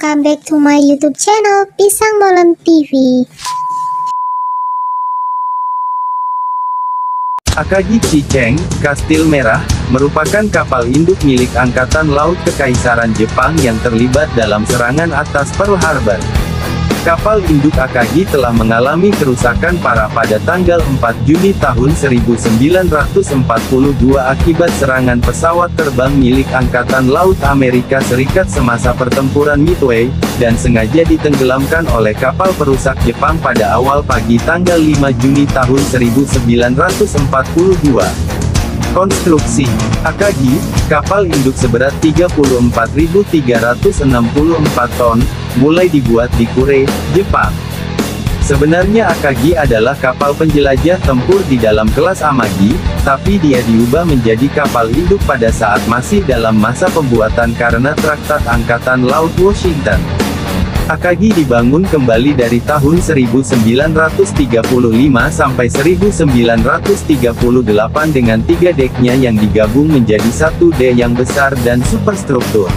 welcome back to my YouTube channel Pisang Molen TV. Akagi Chicheng, Kastil Merah, merupakan kapal induk milik Angkatan Laut Kekaisaran Jepang yang terlibat dalam serangan atas Pearl Harbor. Kapal induk Akagi telah mengalami kerusakan parah pada tanggal 4 Juni tahun 1942 akibat serangan pesawat terbang milik Angkatan Laut Amerika Serikat semasa pertempuran Midway, dan sengaja ditenggelamkan oleh kapal perusak Jepang pada awal pagi tanggal 5 Juni tahun 1942. Konstruksi Akagi, kapal induk seberat 34.364 ton, mulai dibuat di Kure, Jepang. Sebenarnya Akagi adalah kapal penjelajah tempur di dalam kelas Amagi, tapi dia diubah menjadi kapal induk pada saat masih dalam masa pembuatan karena Traktat Angkatan Laut Washington. Akagi dibangun kembali dari tahun 1935 sampai 1938 dengan 3 deknya yang digabung menjadi 1 dek yang besar dan superstruktur.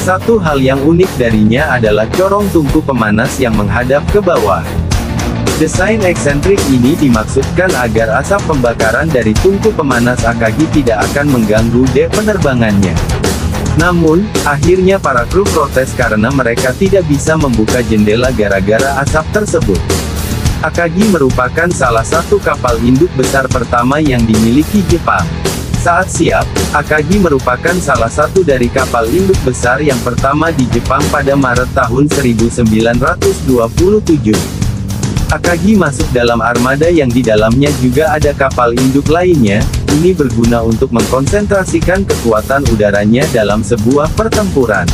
Satu hal yang unik darinya adalah corong tungku pemanas yang menghadap ke bawah. Desain eksentrik ini dimaksudkan agar asap pembakaran dari tungku pemanas Akagi tidak akan mengganggu dek penerbangannya. Namun, akhirnya para kru protes karena mereka tidak bisa membuka jendela gara-gara asap tersebut. Akagi merupakan salah satu kapal induk besar pertama yang dimiliki Jepang. Saat siap, Akagi merupakan salah satu dari kapal induk besar yang pertama di Jepang pada Maret tahun 1927. Akagi masuk dalam armada yang di dalamnya juga ada kapal induk lainnya. Ini berguna untuk mengkonsentrasikan kekuatan udaranya dalam sebuah pertempuran.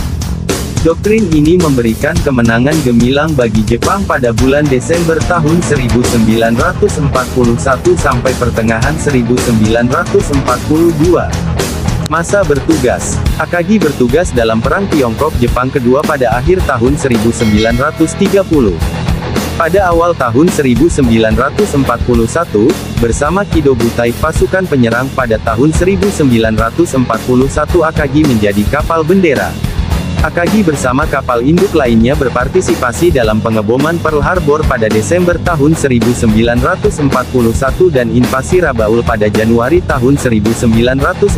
Doktrin ini memberikan kemenangan gemilang bagi Jepang pada bulan Desember tahun 1941 sampai pertengahan 1942. Masa bertugas Akagi bertugas dalam Perang Tiongkok-Jepang kedua pada akhir tahun 1930. Pada awal tahun 1941, bersama Kido Butai pasukan penyerang pada tahun 1941 Akagi menjadi kapal bendera. Akagi bersama kapal induk lainnya berpartisipasi dalam pengeboman Pearl Harbor pada Desember tahun 1941 dan invasi Rabaul pada Januari tahun 1942.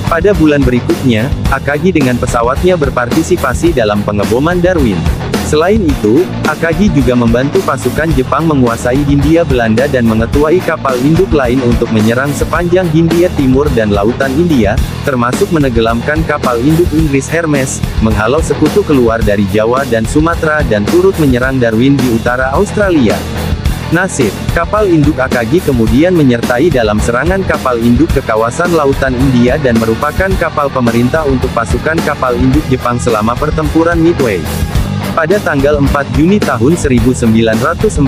Pada bulan berikutnya, Akagi dengan pesawatnya berpartisipasi dalam pengeboman Darwin. Selain itu, Akagi juga membantu pasukan Jepang menguasai Hindia Belanda dan mengetuai kapal induk lain untuk menyerang sepanjang Hindia Timur dan Lautan India, termasuk menenggelamkan kapal induk Inggris Hermes, menghalau sekutu keluar dari Jawa dan Sumatera dan turut menyerang Darwin di utara Australia. Nasib kapal induk Akagi kemudian menyertai dalam serangan kapal induk ke kawasan Lautan India dan merupakan kapal pemerintah untuk pasukan kapal induk Jepang selama pertempuran Midway. Pada tanggal 4 Juni tahun 1942,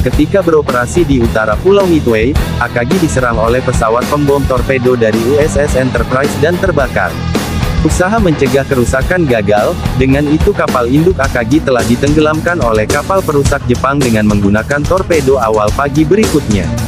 ketika beroperasi di utara Pulau Midway, Akagi diserang oleh pesawat pembom torpedo dari USS Enterprise dan terbakar. Usaha mencegah kerusakan gagal, dengan itu kapal induk Akagi telah ditenggelamkan oleh kapal perusak Jepang dengan menggunakan torpedo awal pagi berikutnya.